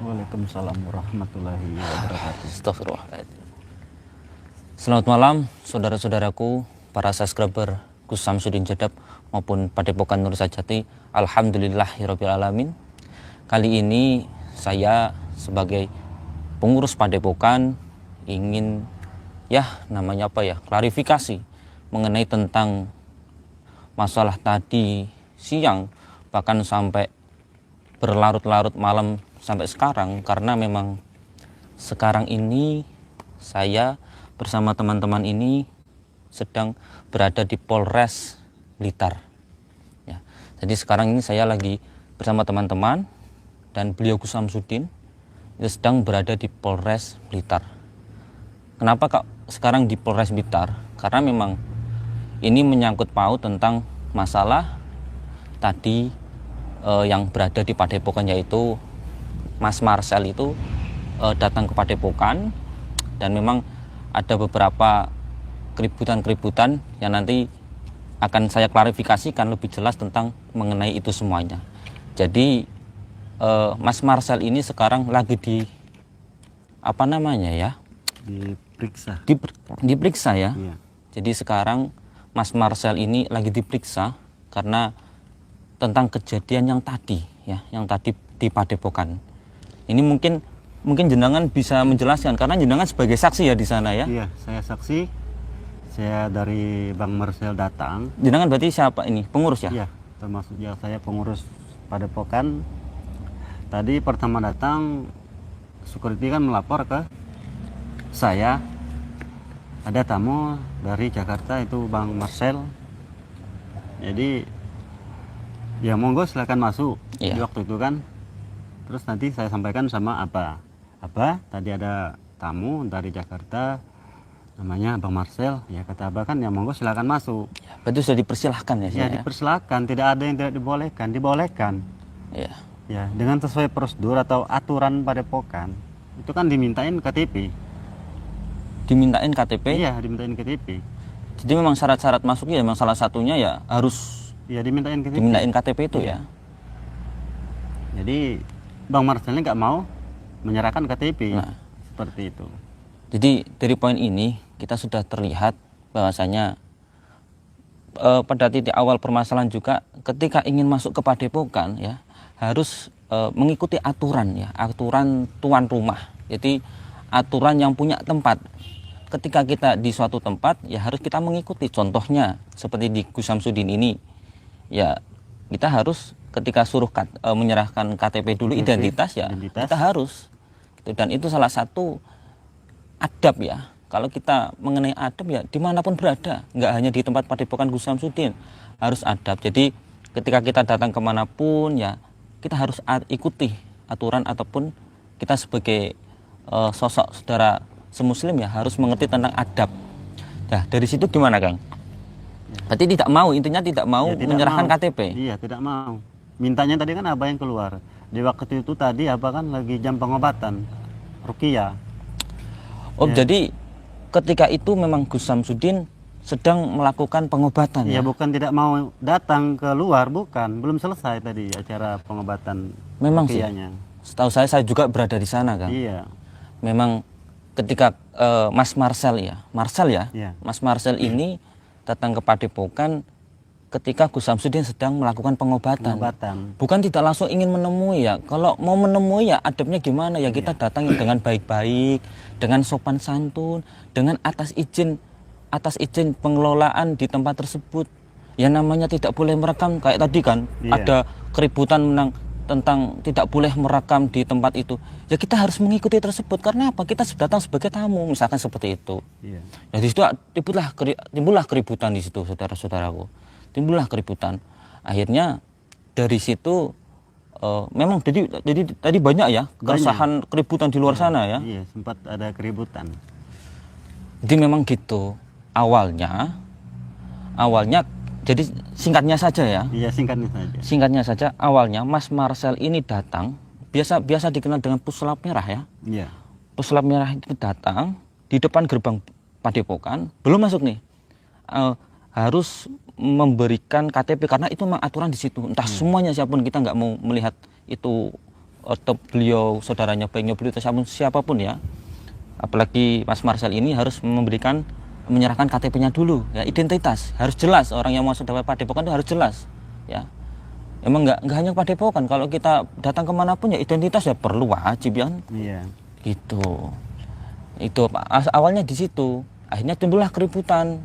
Waalaikumsalam warahmatullahi wabarakatuh. Astagfirullahaladzim. Selamat malam saudara-saudaraku, para subscriber Gus Samsudin Jedab maupun Padepokan Nur Sajati. Alhamdulillahirabbil alamin. Kali ini saya sebagai pengurus Padepokan ingin klarifikasi mengenai tentang masalah tadi siang bahkan sampai berlarut-larut malam sampai sekarang, karena memang sekarang ini saya bersama teman-teman ini sedang berada di Polres Blitar ya. Jadi sekarang ini saya lagi bersama teman-teman dan beliau Gus Samsudin sedang berada di Polres Blitar. Kenapa kak sekarang di Polres Blitar? Karena memang ini menyangkut paut tentang masalah tadi yang berada di Padepokan, yaitu Mas Marcel itu datang ke Padepokan dan memang ada beberapa keributan-keributan yang nanti akan saya klarifikasikan lebih jelas tentang mengenai itu semuanya. Jadi Mas Marcel ini sekarang lagi diperiksa ya. Iya. Jadi sekarang Mas Marcel ini lagi diperiksa karena tentang kejadian yang tadi di Padepokan. Ini mungkin jenengan bisa menjelaskan karena jenengan sebagai saksi ya di sana ya. Iya, saya saksi. Saya dari Bang Marcel datang. Jenengan berarti siapa ini? Pengurus ya? Iya, termasuk ya saya pengurus Padepokan. Tadi pertama datang, security kan melapor ke saya. Ada tamu dari Jakarta, itu Bang Marcel. Jadi ya monggo silakan masuk. Iya. Di waktu itu kan. Terus nanti saya sampaikan sama Abah, tadi ada tamu dari Jakarta namanya Bang Marcel. Ya kata Abah kan ya monggo silakan masuk. Ya, berarti sudah dipersilahkan ya? Ya dipersilahkan, tidak ada yang tidak dibolehkan. Iya. Ya dengan sesuai prosedur atau aturan Padepokan itu kan dimintain KTP. Dimintain KTP? Iya, dimintain KTP. Jadi memang syarat-syarat masuknya memang salah satunya ya harus Iya, dimintain KTP. dimintain KTP itu Iya. ya. Jadi Bang Marcel ini nggak mau menyerahkan KTP. Nah. Seperti itu. Jadi dari poin ini kita sudah terlihat bahwasanya pada titik awal permasalahan juga ketika ingin masuk ke Padepokan ya harus mengikuti aturan ya, aturan tuan rumah. Jadi aturan yang punya tempat. Ketika kita di suatu tempat ya harus kita mengikuti. Contohnya seperti di Gus Samsudin ini ya kita harus ketika suruh menyerahkan KTP dulu identitas ya kita harus gitu. Dan itu salah satu adab ya. Kalau kita mengenai adab ya dimanapun berada, nggak hanya di tempat Padepokan Gus Samsudin, harus adab. Jadi ketika kita datang kemanapun ya kita harus ikuti aturan, ataupun kita sebagai sosok saudara semuslim ya harus mengerti tentang adab. Nah dari situ gimana Kang? Berarti intinya tidak mau Ya, tidak menyerahkan mau. KTP. Iya, tidak mau. Mintanya tadi kan Abah yang keluar. Di waktu itu tadi Abah kan lagi jam pengobatan Ruqyah. Oh Ya. jadi ketika itu memang Gus Samsudin sedang melakukan pengobatan Iya, ya? bukan tidak mau datang keluar, bukan. Belum selesai tadi acara pengobatan Memang sih. Ruqyahnya. Setahu saya juga berada di sana Kang. Iya. Memang ketika Mas Marcel ya, Iya. Mas Marcel ini datang ke Padepokan ketika Gus Samsudin sedang melakukan pengobatan. Bukan tidak langsung ingin menemui ya. Kalau mau menemui ya adabnya gimana ya, kita datang dengan baik-baik, dengan sopan santun, dengan atas izin pengelolaan di tempat tersebut. Ya namanya tidak boleh merekam kayak tadi kan. Iya. Ada keributan tentang tidak boleh merekam di tempat itu. Ya kita harus mengikuti tersebut. Karena apa? Kita datang sebagai tamu, misalkan seperti itu. Iya. Nah di situ timbullah keributan di situ, saudara-saudaraku. Timbullah keributan. Akhirnya dari situ memang jadi tadi banyak ya keresahan, keributan di luar sana ya. Iya, sempat ada keributan. Jadi memang gitu. Awalnya jadi singkatnya saja ya. Iya, singkatnya saja. Singkatnya saja, awalnya Mas Marcel ini datang, biasa dikenal dengan puslap merah ya. Iya. Puslap merah itu datang di depan gerbang Padepokan, belum masuk nih. Harus memberikan KTP karena itu memang aturan di situ. Entah semuanya siapapun, kita nggak mau melihat itu atau beliau saudaranya, baiknya beliau atau siapapun ya, apalagi Mas Marcel ini harus menyerahkan KTP-nya dulu ya, identitas harus jelas. Orang yang masuk dapat Padepokan itu harus jelas ya. Emang nggak hanya Padepokan, kalau kita datang kemanapun ya identitas ya perlu, wajib ya. Iya. Gitu. Itu awalnya di situ, akhirnya timbullah keributan.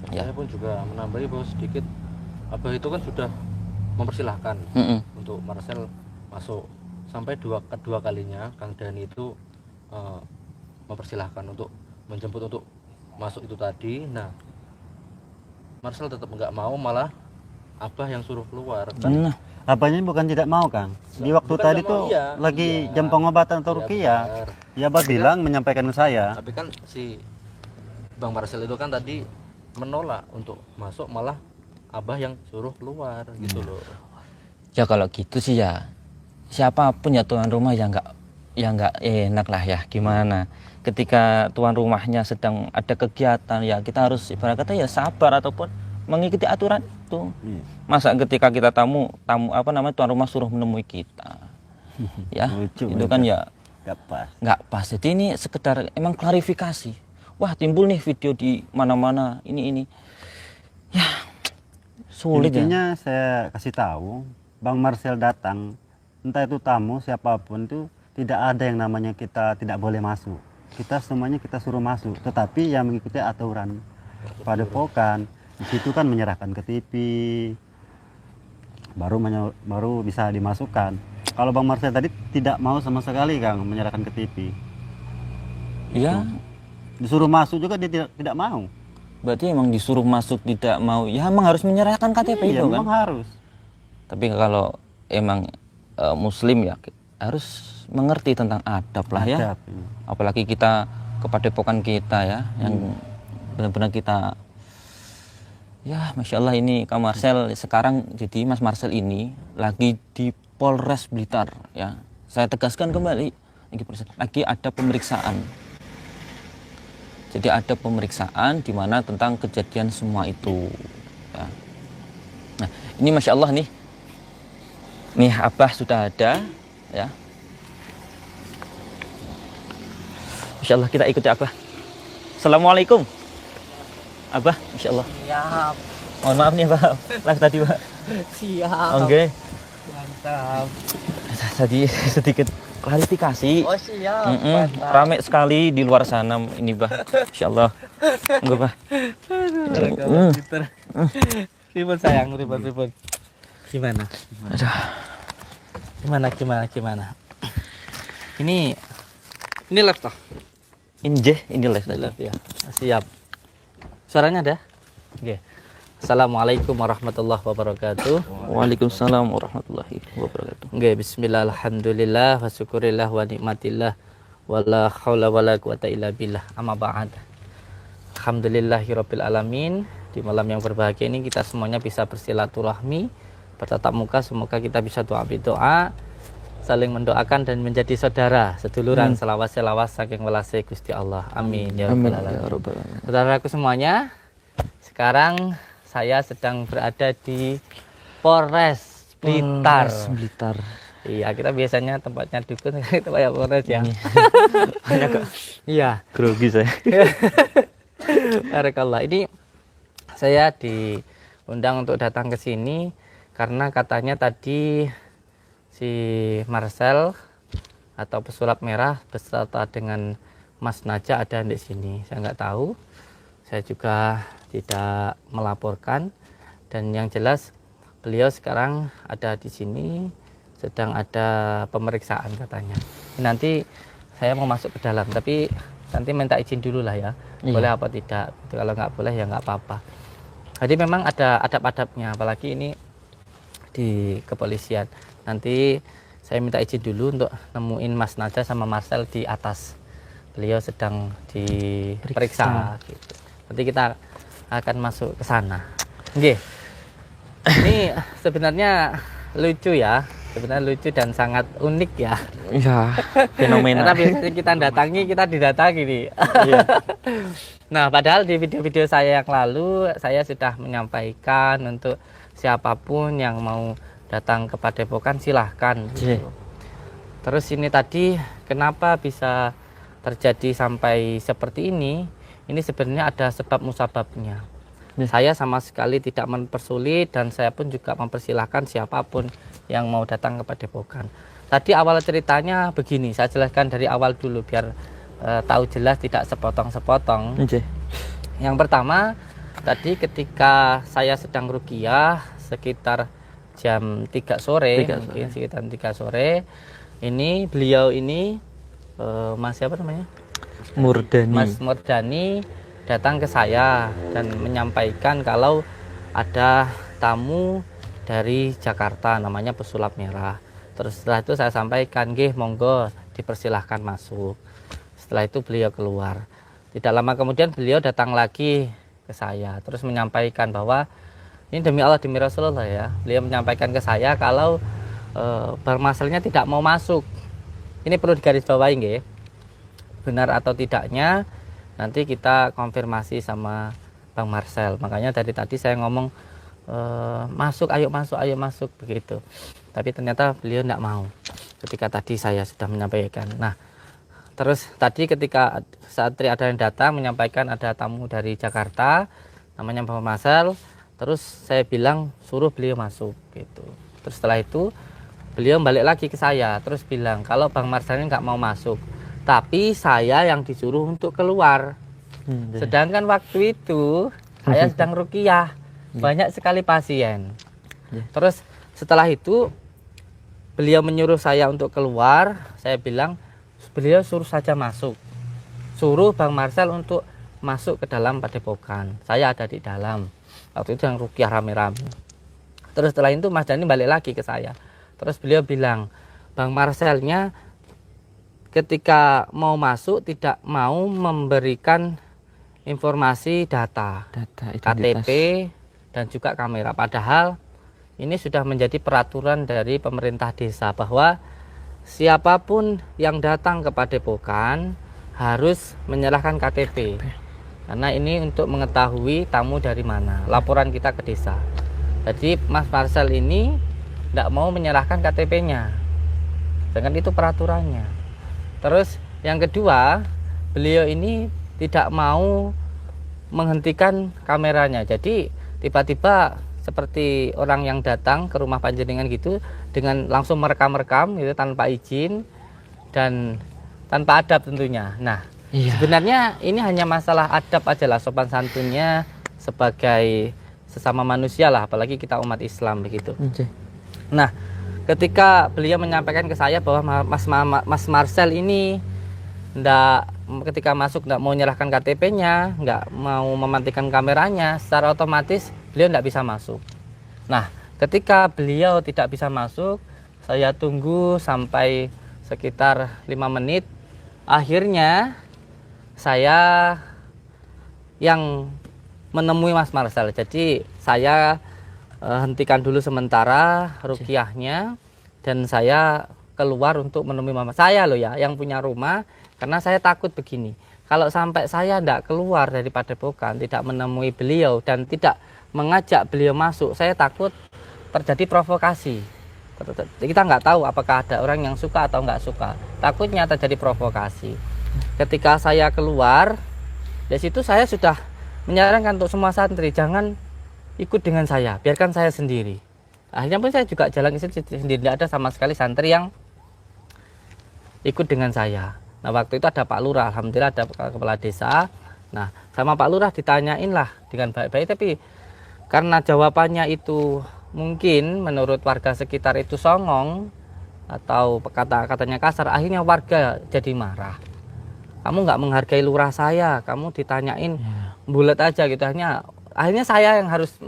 Saya pun juga menambahi bahwa sedikit, Abah itu kan sudah mempersilahkan untuk Marcel masuk, sampai kedua kalinya Kang Dani itu mempersilahkan untuk menjemput untuk masuk itu tadi. Nah, Marcel tetap nggak mau, malah Abah yang suruh keluar kan. Nah, Abahnya bukan tidak mau, Kang. Di waktu Bukan tadi nggak tuh mau, iya. lagi Iya. jam pengobatan atau Iya, ruqyah. benar. Ya Abah bilang menyampaikan ke saya. Tapi kan si Bang Marcel itu kan tadi menolak untuk masuk, malah Abah yang suruh keluar gitu loh. ya kalau gitu sih ya, siapapun ya tuan rumah yang nggak enak lah ya. Gimana? Ketika tuan rumahnya sedang ada kegiatan ya kita harus ibarat kata ya sabar ataupun mengikuti aturan itu. Iya. Masa ketika kita tamu apa namanya tuan rumah suruh menemui kita, ya Lucu, itu kan ya Gak pas. nggak pas. Jadi ini sekedar emang klarifikasi. Wah timbul nih video di mana-mana ini ya sulit ya. Intinya saya kasih tahu, Bang Marcel datang, entah itu tamu siapapun itu tidak ada yang namanya kita tidak boleh masuk. Kita semuanya kita suruh masuk, tetapi yang mengikuti aturan Padepokan. Di situ kan menyerahkan KTP, baru bisa dimasukkan. Kalau Bang Marcel tadi tidak mau sama sekali, Kang, menyerahkan KTP. Ya Disuruh masuk juga dia tidak mau. berarti emang disuruh masuk tidak mau, ya emang harus menyerahkan KTP Iya, itu kan. memang harus. Tapi kalau emang muslim ya harus mengerti tentang adab lah ya. Adab, iya. Apalagi kita kepadepokan kita ya, yang benar-benar kita ya Masya Allah. Ini Kak Marcel sekarang, jadi Mas Marcel ini lagi di Polres Blitar ya. Saya tegaskan kembali, lagi ada pemeriksaan. Jadi ada pemeriksaan di mana tentang kejadian semua itu ya. Nah ini Masya Allah nih Abah sudah ada ya. Masya Allah, kita ikuti Abah. Assalamualaikum Abah. Masya Allah. Siap, Mohon maaf nih Abah, live tadi Pak. siap. Oke. Mantap. Tadi sedikit klarifikasi. Oh siap, mantap. Rame sekali di luar sana ini Bah. Insya Allah. Enggak Bah. Ribet sayang, ribet. Gimana? Aduh. Gimana? Ini live toh? Ini live tadi. Live ya. Siap. Suaranya ada? Oke. Assalamualaikum warahmatullahi wabarakatuh. Waalaikumsalam warahmatullahi wabarakatuh. Oke, bismillah, alhamdulillah, wa syukurillah, wa nikmatillah, wa la hawla wa la quwata illa billah, amma ba'd. Alhamdulillahirabbil alamin. Di malam yang berbahagia ini kita semuanya bisa bersilaturahmi, bertatap muka. Semoga kita bisa doa, saling mendoakan dan menjadi saudara, seduluran, selawas saking welase Gusti Allah. Amin ya Amin rabbal ya alamin. rabbal alamin. Saudaraku semuanya, sekarang saya sedang berada di Polres Blitar. Blitar. Iya, kita biasanya tempatnya dukun, kita kayak Polres ya. Iya. Grogi saya. Barakallah. Ini saya diundang untuk datang ke sini karena katanya tadi si Marcel atau pesulap merah beserta dengan Mas Naja ada di sini. Saya nggak tahu. Saya juga tidak melaporkan, dan yang jelas beliau sekarang ada di sini sedang ada pemeriksaan katanya. Nanti saya mau masuk ke dalam, tapi nanti minta izin dulu lah ya. Boleh apa tidak? Kalau nggak boleh ya nggak apa-apa. Jadi memang ada adab-adabnya, apalagi ini di kepolisian. Nanti saya minta izin dulu untuk nemuin Mas Naja sama Marcel di atas. Beliau sedang diperiksa gitu. Nanti kita akan masuk ke sana. Oke. Ini sebenarnya lucu ya. Sebenarnya lucu dan sangat unik ya. Iya, fenomena. Karena biasanya kita datangi, kita didatangi nih. Nah, padahal di video-video saya yang lalu saya sudah menyampaikan untuk siapapun yang mau datang ke Padepokan silahkan. Gitu. Terus ini tadi kenapa bisa terjadi sampai seperti ini? Ini sebenarnya ada sebab musababnya. Saya sama sekali tidak mempersulit dan saya pun juga mempersilahkan siapapun yang mau datang ke Padepokan. Tadi awal ceritanya begini, saya jelaskan dari awal dulu biar tahu jelas, tidak sepotong-sepotong. Yang pertama, tadi ketika saya sedang ruqyah sekitar jam 3 sore, mungkin sekitar 3 sore, ini beliau ini Mas siapa namanya? Mas Murdani datang ke saya dan menyampaikan kalau ada tamu dari Jakarta namanya Pesulap Merah. Terus setelah itu saya sampaikan, "Nggih, monggo dipersilahkan masuk." Setelah itu beliau keluar. Tidak lama kemudian beliau datang lagi ke saya terus menyampaikan bahwa ini demi Allah demi Rasulullah ya. Beliau menyampaikan ke saya kalau Bang Marcelnya tidak mau masuk. Ini perlu digarisbawahi nggih. Benar atau tidaknya nanti kita konfirmasi sama Bang Marcel. Makanya dari tadi saya ngomong masuk, ayo masuk begitu. Tapi ternyata beliau tidak mau ketika tadi saya sudah menyampaikan. Nah, terus tadi ketika saat ada yang datang menyampaikan ada tamu dari Jakarta namanya Bang Marcel, terus saya bilang suruh beliau masuk gitu. Terus setelah itu beliau balik lagi ke saya terus bilang kalau Bang Marcel nggak mau masuk, tapi saya yang disuruh untuk keluar. Sedangkan waktu itu saya sedang ruqyah, banyak sekali pasien. Terus setelah itu beliau menyuruh saya untuk keluar. Saya bilang beliau suruh saja masuk, suruh Bang Marcel untuk masuk ke dalam Padepokan. Saya ada di dalam waktu itu yang ruqyah rame-rame. Terus setelah itu Mas Dani balik lagi ke saya. Terus beliau bilang Bang Marcelnya ketika mau masuk tidak mau memberikan informasi data KTP dan juga kamera. Padahal ini sudah menjadi peraturan dari pemerintah desa bahwa siapapun yang datang ke Padepokan harus menyerahkan KTP. Karena ini untuk mengetahui tamu dari mana, laporan kita ke desa. Jadi Mas Marcel ini tidak mau menyerahkan KTP-nya. Dengan itu peraturannya. Terus yang kedua, beliau ini tidak mau menghentikan kameranya. Jadi tiba-tiba seperti orang yang datang ke rumah panjenengan gitu dengan langsung merekam-rekam gitu tanpa izin dan tanpa adab tentunya. Nah, sebenarnya ini hanya masalah adab aja lah, sopan santunnya sebagai sesama manusia lah, apalagi kita umat Islam begitu. Nah, ketika beliau menyampaikan ke saya bahwa Mas Marcel ini ketika masuk tidak mau menyerahkan KTP-nya, nggak mau mematikan kameranya, secara otomatis beliau tidak bisa masuk. Nah, ketika beliau tidak bisa masuk, saya tunggu sampai sekitar 5 menit. Akhirnya saya yang menemui Mas Marcel. Jadi saya hentikan dulu sementara ruqyahnya dan saya keluar untuk menemui mama saya loh ya, yang punya rumah. Karena saya takut begini, kalau sampai saya tidak keluar dari Padepokan, tidak menemui beliau dan tidak mengajak beliau masuk, saya takut terjadi provokasi. Kita nggak tahu apakah ada orang yang suka atau nggak suka, takutnya terjadi provokasi. Ketika saya keluar dari situ, saya sudah menyarankan untuk semua santri jangan ikut dengan saya, biarkan saya sendiri. Akhirnya pun saya juga jalan sendiri, tidak ada sama sekali santri yang ikut dengan saya. Nah, waktu itu ada Pak Lurah, alhamdulillah ada kepala desa. Nah, sama Pak Lurah ditanyain lah dengan baik-baik, tapi karena jawabannya itu mungkin menurut warga sekitar itu songong atau kata-katanya kasar, akhirnya warga jadi marah. Kamu nggak menghargai lurah saya, kamu ditanyain bulat aja gitu. Akhirnya saya yang harus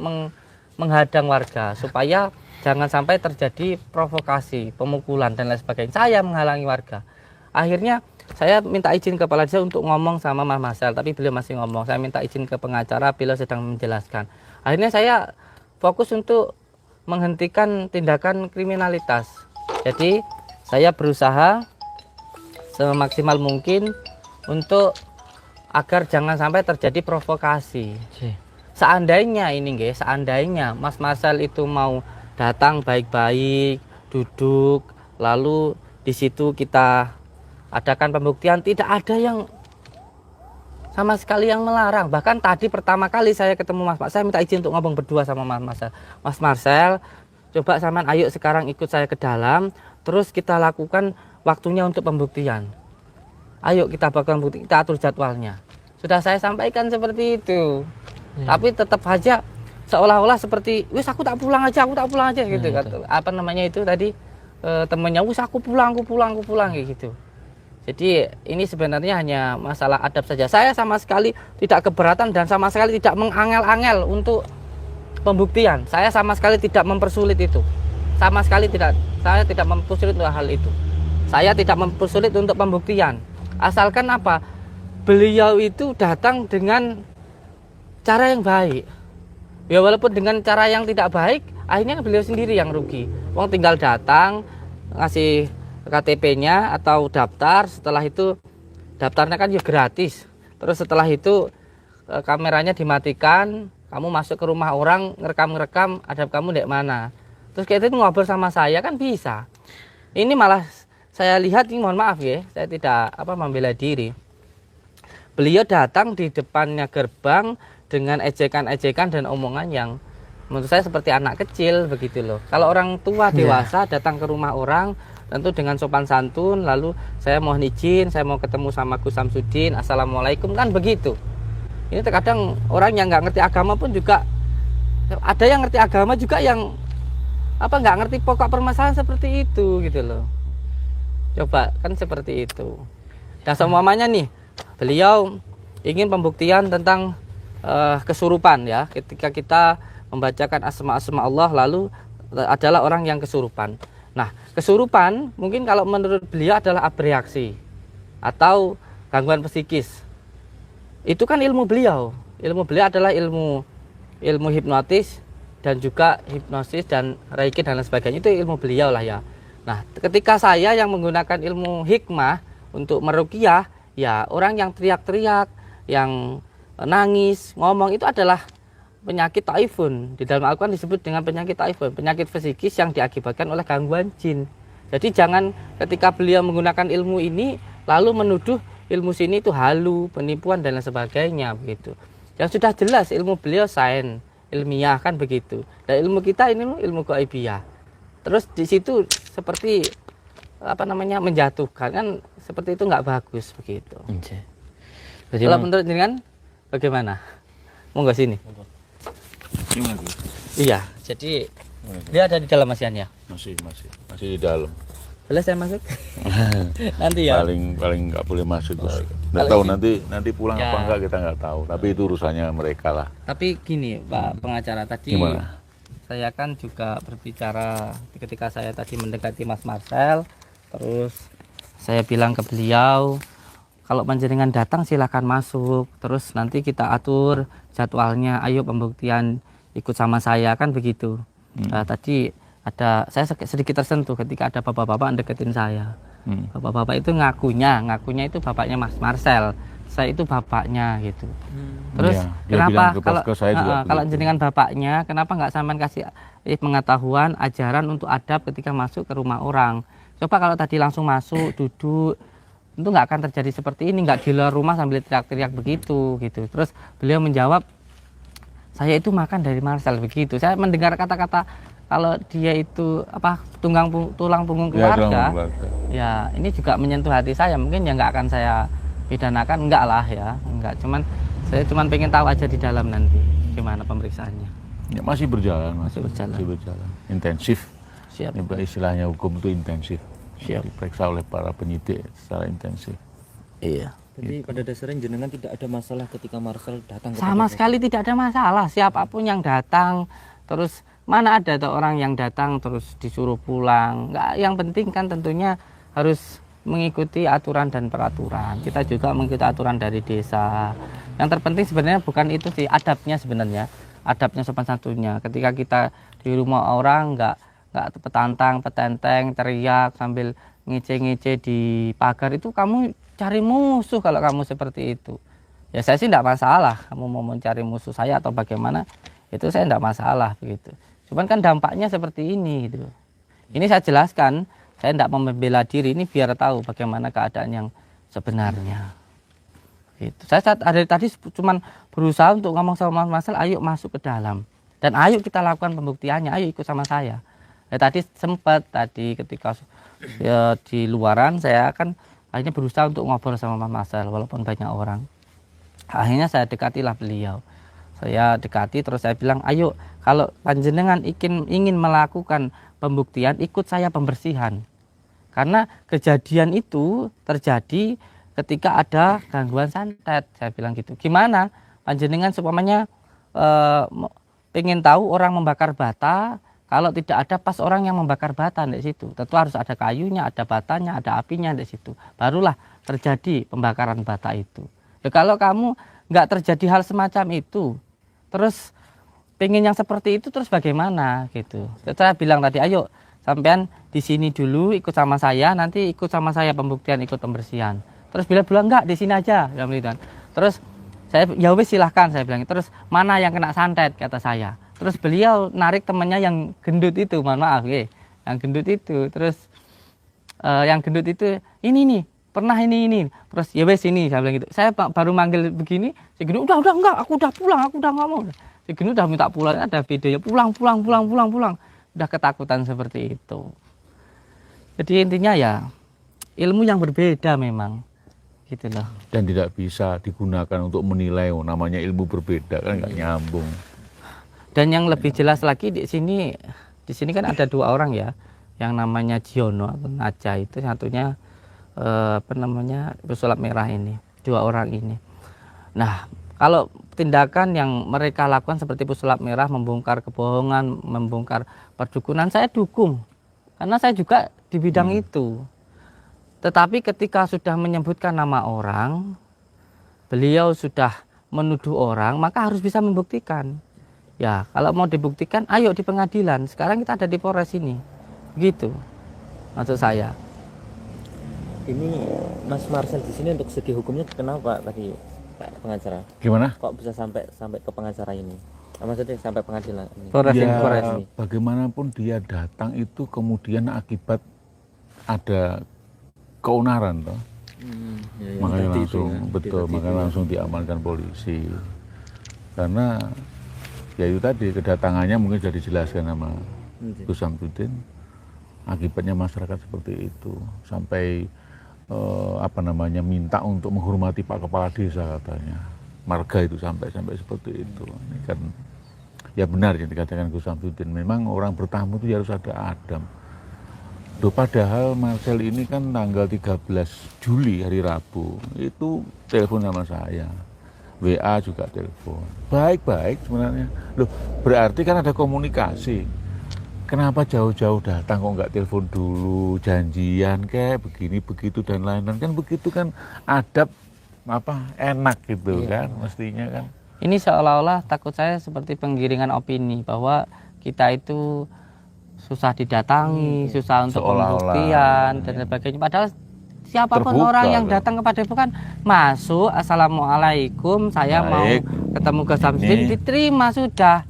menghadang warga supaya jangan sampai terjadi provokasi, pemukulan dan lain sebagainya. Saya menghalangi warga. Akhirnya saya minta izin ke kepala desa untuk ngomong sama Mas Marcel, tapi beliau masih ngomong. Saya minta izin ke pengacara, beliau sedang menjelaskan. Akhirnya saya fokus untuk menghentikan tindakan kriminalitas. Jadi saya berusaha semaksimal mungkin untuk agar jangan sampai terjadi provokasi. Seandainya ini guys, seandainya Mas Marcel itu mau datang baik-baik, duduk, lalu di situ kita adakan pembuktian, tidak ada yang sama sekali yang melarang. Bahkan tadi pertama kali saya ketemu Mas Marcel, saya minta izin untuk ngomong berdua sama Mas Marcel. Mas Marcel, coba sampean ayo sekarang ikut saya ke dalam, terus kita lakukan waktunya untuk pembuktian. Ayo kita bakal bukti, kita atur jadwalnya. Sudah saya sampaikan seperti itu. Tapi tetap aja seolah-olah seperti, wis aku tak pulang aja gitu. Apa namanya itu tadi temennya, wis aku pulang kayak gitu. Jadi ini sebenarnya hanya masalah adab saja. Saya sama sekali tidak keberatan dan sama sekali tidak mengangel-angel untuk pembuktian. Saya sama sekali tidak mempersulit itu. Sama sekali tidak. Saya tidak mempersulit untuk hal itu. Saya tidak mempersulit untuk pembuktian. Asalkan apa? Beliau itu datang dengan cara yang baik. Ya walaupun dengan cara yang tidak baik, akhirnya beliau sendiri yang rugi. Wong tinggal datang, ngasih KTP-nya atau daftar, setelah itu daftarnya kan ya gratis. Terus setelah itu kameranya dimatikan, kamu masuk ke rumah orang, ngerekam adab kamu di mana. Terus kayak itu ngobrol sama saya kan bisa. Ini malah saya lihat, ini mohon maaf ya, saya tidak membela diri. Beliau datang di depannya gerbang dengan ejekan-ejekan dan omongan yang menurut saya seperti anak kecil begitu loh. Kalau orang tua dewasa datang ke rumah orang tentu dengan sopan santun, lalu saya mohon izin, saya mau ketemu sama Gus Samsudin, assalamualaikum, kan begitu. Ini terkadang orang yang nggak ngerti agama pun juga ada, yang ngerti agama juga yang nggak ngerti pokok permasalahan seperti itu gitu loh. Coba kan seperti itu. Dan semuanya nih, beliau ingin pembuktian tentang kesurupan ya. Ketika kita membacakan asma-asma Allah lalu adalah orang yang kesurupan. Nah, kesurupan mungkin kalau menurut beliau adalah abreaksi atau gangguan psikis. Itu kan ilmu beliau. Ilmu beliau adalah ilmu hipnotis dan juga hipnosis dan reiki dan lain sebagainya. Itu ilmu beliau lah ya. Nah, ketika saya yang menggunakan ilmu hikmah untuk meruqyah, ya orang yang teriak-teriak, yang nangis, ngomong itu adalah penyakit taifun. Di dalam Al-Quran disebut dengan penyakit taifun, penyakit psikis yang diakibatkan oleh gangguan jin. Jadi jangan ketika beliau menggunakan ilmu ini lalu menuduh ilmu sini itu halu, penipuan dan lain sebagainya begitu. Yang sudah jelas ilmu beliau sains, ilmiah kan begitu. Dan ilmu kita ini ilmu ghaibiyah. Terus di situ seperti menjatuhkan kan, seperti itu nggak bagus begitu. Jadi kalau menurut jenengan bagaimana? Monggo sini. Iya, jadi dia ada di dalam Mas Yan ya? Masih di dalam. Boleh saya masuk? Nanti ya. Paling nggak boleh masuk. Nggak tahu nanti pulang apa enggak kita nggak tahu. Tapi itu urusannya mereka lah. Tapi gini Pak pengacara tadi. Gimana? Saya kan juga berbicara ketika saya tadi mendekati Mas Marcel, terus saya bilang ke beliau, kalau panjenengan datang silakan masuk, terus nanti kita atur jadwalnya, ayo pembuktian ikut sama saya kan begitu. Nah, tadi saya sedikit tersentuh ketika ada bapak-bapak deketin saya. Bapak-bapak itu ngakunya itu bapaknya Mas Marcel, saya itu bapaknya gitu. Terus kenapa kalau jenengan bapaknya, kenapa nggak sampean kasih pengetahuan ajaran untuk adab ketika masuk ke rumah orang? Coba kalau tadi langsung masuk duduk, tentu nggak akan terjadi seperti ini, nggak di luar rumah sambil teriak-teriak begitu gitu. Terus beliau menjawab, saya itu makan dari Marcel begitu. Saya mendengar kata-kata kalau dia itu tulang punggung keluarga, ya ini juga menyentuh hati saya. Mungkin ya nggak akan saya pidanakan, enggak lah ya, enggak. Saya cuman pengen tahu aja di dalam nanti gimana pemeriksaannya. Ya, masih berjalan. Intensif. Siap. Istilahnya hukum itu intensif. Siap. Diperiksa oleh para penyidik secara intensif. Iya. Jadi pada dasarnya jenengan tidak ada masalah ketika Marcel datang ke Sama sekali tidak ada masalah, siapapun yang datang. Terus mana ada orang yang datang terus disuruh pulang. Enggak, yang penting kan tentunya harus mengikuti aturan dan peraturan. Kita juga mengikuti aturan dari desa. Yang terpenting sebenarnya bukan itu sih, adabnya sebenarnya. Adabnya sopan santunnya. Ketika kita di rumah orang nggak petantang, petenteng, teriak sambil ngece-ngece di pagar, itu kamu cari musuh kalau kamu seperti itu. Ya saya sih enggak masalah, kamu mau mencari musuh saya atau bagaimana, itu saya enggak masalah begitu. Cuman kan dampaknya seperti ini gitu. Ini saya jelaskan saya tidak membela diri ini biar tahu bagaimana keadaan yang sebenarnya. Itu. Saya dari tadi cuman berusaha untuk ngomong sama Mas Marcel, ayo masuk ke dalam dan ayo kita lakukan pembuktiannya, ayo ikut sama saya. Tadi sempat ketika ya, di luaran saya kan akhirnya berusaha untuk ngobrol sama Mas Marcel walaupun banyak orang. Akhirnya saya dekatilah beliau. Saya dekati terus saya bilang, ayo kalau panjenengan ingin melakukan pembuktian, ikut saya pembersihan. Karena kejadian itu terjadi ketika ada gangguan santet, saya bilang gitu. Gimana panjenengan supaya pengen tahu orang membakar bata, kalau tidak ada pas orang yang membakar bata di situ. Tentu harus ada kayunya, ada batanya, ada apinya di situ. Barulah terjadi pembakaran bata itu. Ya, kalau kamu nggak terjadi hal semacam itu, terus pengen yang seperti itu, terus bagaimana gitu. Saya bilang tadi, ayo sampean di sini dulu ikut sama saya, nanti ikut sama saya pembuktian, ikut pembersihan. Terus beliau bilang enggak, di sini aja, terus saya ya wes silahkan, saya bilang. Terus mana yang kena santet, kata saya. Terus beliau narik temannya yang gendut itu, mohon maaf yang gendut itu. Terus yang gendut itu ini nih pernah ini. Terus ya wes ini, saya bilang gitu. Saya baru manggil begini, si gendut udah enggak, aku udah pulang, aku udah nggak mau. Si gendut udah minta pulang, ada videonya pulang. Udah ketakutan seperti itu. Jadi intinya ya ilmu yang berbeda memang. Gitu loh. Dan tidak bisa digunakan untuk menilai, namanya ilmu berbeda kan nggak nyambung. Dan yang lebih jelas lagi di sini kan ada 2 orang ya, yang namanya Jiono atau Naja itu, satunya pesulap merah ini, 2 orang ini. Nah, kalau tindakan yang mereka lakukan seperti pesulap merah, membongkar kebohongan, membongkar perdukunan, saya dukung, karena saya juga di bidang itu. Tetapi ketika sudah menyebutkan nama orang, beliau sudah menuduh orang, maka harus bisa membuktikan. Ya, kalau mau dibuktikan, ayo di pengadilan. Sekarang kita ada di Polres ini. Begitu maksud saya. Ini Mas Marcel di sini untuk segi hukumnya kenapa tadi Pak pengacara? Gimana? Kok bisa sampai ke pengacara ini? Maksudnya sampai pengadilan ini? Polres Ya, ini. bagaimanapun dia datang itu kemudian akibat ada keonaran toh. Makanya langsung makanya langsung diamankan polisi. Karena ya itu tadi kedatangannya mungkin sudah dijelaskan sama Gus Samsudin, akibatnya masyarakat seperti itu sampai minta untuk menghormati Pak Kepala Desa katanya. Marga itu sampai seperti itu. Ini kan ya benar yang dikatakan Gus Samsudin, memang orang bertamu itu harus ada adab. Loh, padahal Marcel ini kan tanggal 13 Juli hari Rabu itu telepon sama saya, WA juga telepon, baik-baik sebenarnya. Loh, berarti kan ada komunikasi. Kenapa jauh-jauh datang kok nggak telepon dulu, janjian kayak begini begitu dan lain-lain, kan begitu kan adab enak gitu kan mestinya kan. Ini seolah-olah takut saya seperti penggiringan opini bahwa kita itu susah didatangi, susah untuk pembuktian dan sebagainya. Padahal siapapun terbuka, orang yang datang kepada Ibu kan masuk, assalamualaikum, saya mau ketemu Gus Samsudin, diterima sudah.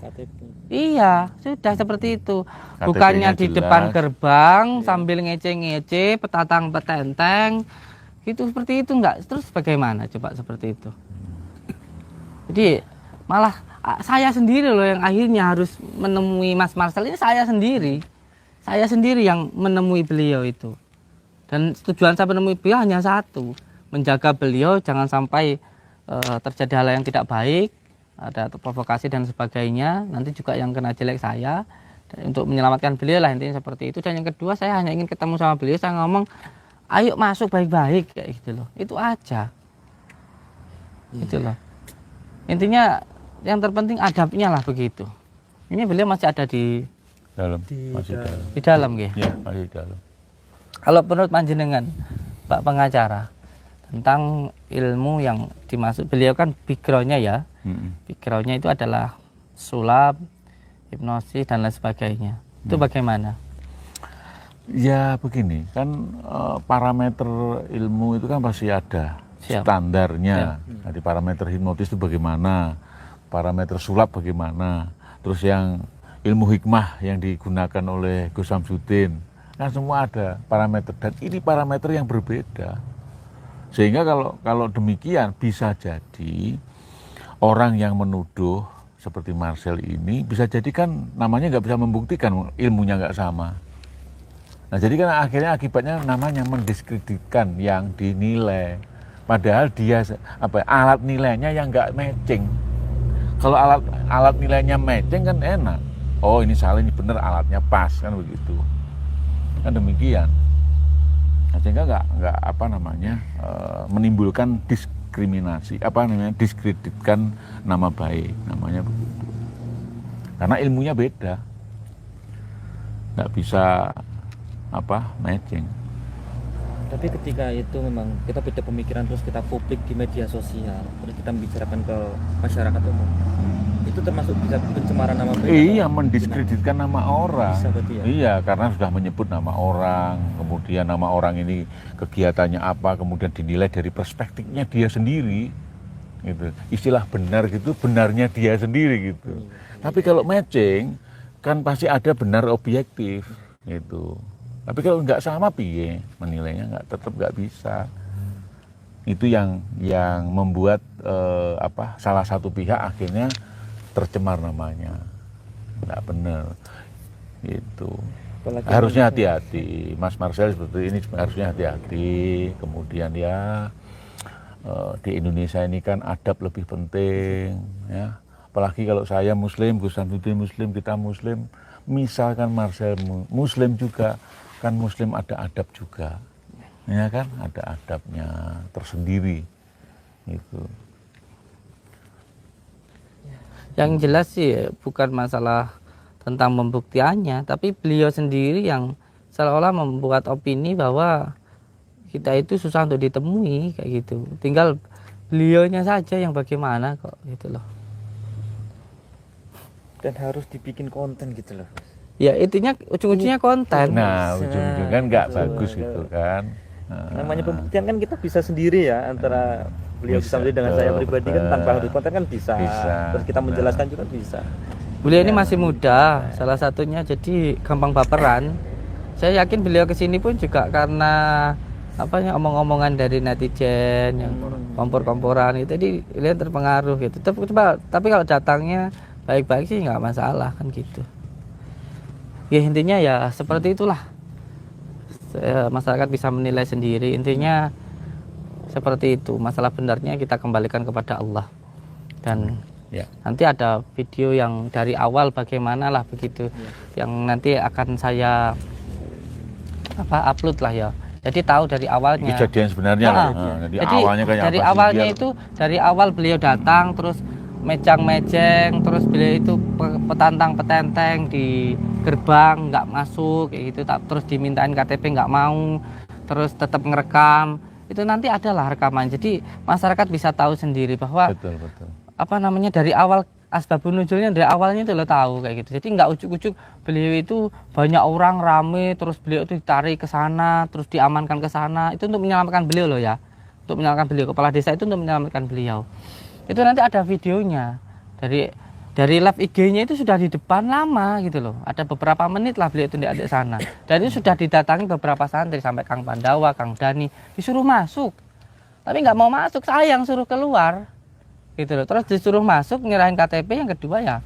Iya, sudah seperti itu. Bukannya di depan gerbang sambil ngece-ngece, petatang petenteng, gitu seperti itu enggak. Terus bagaimana coba seperti itu? Jadi malah saya sendiri loh yang akhirnya harus menemui Mas Marcel ini, saya sendiri yang menemui beliau itu. Dan tujuan saya menemui beliau hanya satu, menjaga beliau jangan sampai terjadi hal yang tidak baik, ada provokasi dan sebagainya, nanti juga yang kena jelek saya, dan untuk menyelamatkan beliau lah intinya seperti itu. Dan yang kedua, saya hanya ingin ketemu sama beliau, saya ngomong ayo masuk baik-baik kayak gitu loh, itu aja. Gitu loh. Intinya yang terpenting adabnya lah begitu. Ini beliau masih ada di dalam, di dalam ya? Ya, masih di dalam. Kalau menurut panjenengan Pak pengacara tentang ilmu yang dimaksud beliau kan backgroundnya ya, backgroundnya itu adalah sulap, hipnosis dan lain sebagainya. Itu bagaimana? Ya begini kan, parameter ilmu itu kan pasti ada standarnya. Jadi parameter hipnotis itu bagaimana, parameter sulap bagaimana, terus yang ilmu hikmah yang digunakan oleh Gus Samsudin Kan semua ada parameter dan ini parameter yang berbeda. Sehingga kalau demikian bisa jadi orang yang menuduh seperti Marcel ini bisa jadi kan namanya nggak bisa membuktikan, ilmunya nggak sama. Nah jadi kan akhirnya akibatnya namanya mendiskreditkan yang dinilai. Padahal dia alat nilainya yang nggak matching. Kalau alat nilainya matching kan enak. Oh ini salah, ini benar, alatnya pas, kan begitu. Kan demikian. Nah, sehingga nggak menimbulkan diskriminasi, diskreditkan nama baik, namanya begitu. Karena ilmunya beda, nggak bisa matching. Tapi ketika itu memang kita beda pemikiran, terus kita publik di media sosial, terus kita membicarakan ke masyarakat umum, itu termasuk bisa pencemaran nama baik? Iya, mendiskreditkan nama orang. Bisa berarti ya? Iya, karena sudah menyebut nama orang, kemudian nama orang ini kegiatannya apa, kemudian dinilai dari perspektifnya dia sendiri. Gitu. Istilah benar gitu, benarnya dia sendiri gitu. Tapi kalau matching kan pasti ada benar objektif gitu. Tapi kalau nggak sama piye menilainya tetap nggak bisa. Itu yang membuat salah satu pihak akhirnya tercemar namanya, nggak benar. Gitu. Harusnya hati-hati, Mas Marcel seperti ini harusnya hati-hati. Kemudian ya di Indonesia ini kan adab lebih penting, ya. Apalagi kalau saya Muslim, Gus Samsudin Muslim, kita Muslim, misalkan Marcel Muslim juga. Kan Muslim ada adab juga, ya kan, ada adabnya tersendiri, gitu. Yang jelas sih bukan masalah tentang pembuktiannya, tapi beliau sendiri yang seolah-olah membuat opini bahwa kita itu susah untuk ditemui kayak gitu. Tinggal beliaunya saja yang bagaimana kok gitu loh. Dan harus dibikin konten gitu loh. Ya intinya ujung-ujungnya konten. Nah ujung-ujungnya kan nggak bagus gitu kan. Namanya pembuktian kan kita bisa sendiri ya, antara beliau bisa sendiri dengan saya pribadi kan, tanpa harus konten kan bisa. Terus kita menjelaskan juga bisa. Beliau ini masih muda, salah satunya jadi gampang baperan. Saya yakin beliau kesini pun juga karena omong-omongan dari netizen yang kompor-komporan itu, jadi beliau terpengaruh gitu. Tapi kalau datangnya baik-baik sih nggak masalah kan gitu. Ya intinya ya seperti itulah, masyarakat bisa menilai sendiri. Intinya seperti itu, masalah benarnya kita kembalikan kepada Allah. Dan nanti ada video yang dari awal bagaimana lah begitu, yang nanti akan saya upload lah ya. Jadi tahu dari awalnya kejadian sebenarnya lah. Jadi awalnya kayak dari apa awalnya sih, itu dari awal beliau datang terus mejang-mejeng, terus beliau itu petantang-petenteng di gerbang, nggak masuk kayak gitu, terus dimintain KTP nggak mau, terus tetap ngerekam. Itu nanti adalah rekaman, jadi masyarakat bisa tahu sendiri bahwa betul. Dari awal asbabun nuzulnya, dari awalnya itu lo tahu kayak gitu. Jadi nggak ujuk-ujuk beliau itu banyak orang rame, terus beliau itu ditarik ke sana, terus diamankan ke sana. Itu untuk menyelamatkan beliau loh ya, untuk menyelamatkan beliau. Kepala desa itu untuk menyelamatkan beliau. Itu nanti ada videonya dari live IG-nya itu sudah di depan lama gitu loh. Ada beberapa menit lah beliau itu di sana. Dan itu sudah didatangi beberapa santri sampai Kang Pandawa, Kang Dani, disuruh masuk. Tapi nggak mau masuk, sayang suruh keluar. Gitu loh. Terus disuruh masuk nyerahin KTP, yang kedua ya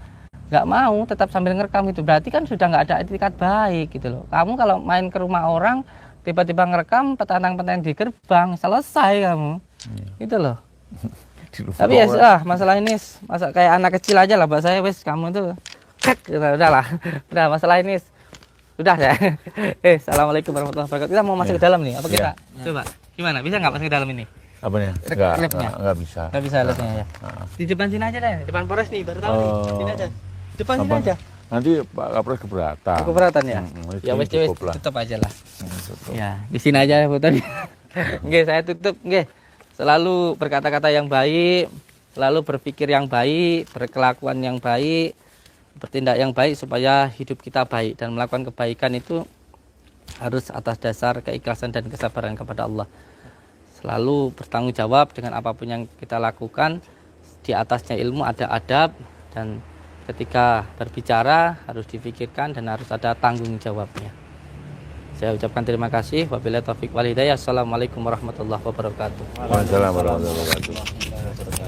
nggak mau, tetap sambil ngerekam gitu. Berarti kan sudah nggak ada etikat baik gitu loh. Kamu kalau main ke rumah orang tiba-tiba ngerekam petantang-petantang di gerbang, selesai kamu. Gitu loh. Tapi ya masalah ini kayak anak kecil aja lah buat saya, wes kamu tuh udahlah, udah masalah ini udah ya. Assalamualaikum warahmatullahi wabarakatuh. Kita mau masuk ke dalam nih, apa kita coba gimana, bisa nggak masuk ke dalam ini? Apanya? Nggak bisa. Nggak bisa lihatnya ya. Di depan sini aja deh, depan Polres nih, baru tahu nih. Sini aja. Depan sini aja. Nanti Pak Kapolres keberatan. Keberatan ya? Ya wes tutup aja lah. Ya, di sini aja fotonya. Oke, saya tutup, nggih. Selalu berkata-kata yang baik, selalu berpikir yang baik, berkelakuan yang baik, bertindak yang baik supaya hidup kita baik, dan melakukan kebaikan itu harus atas dasar keikhlasan dan kesabaran kepada Allah. Selalu bertanggung jawab dengan apapun yang kita lakukan. Di atasnya ilmu ada adab, dan ketika berbicara harus difikirkan dan harus ada tanggung jawabnya. Saya ucapkan terima kasih. Wabillahi taufik wal hidayah. Assalamualaikum warahmatullahi wabarakatuh. Waalaikumsalam warahmatullahi wabarakatuh.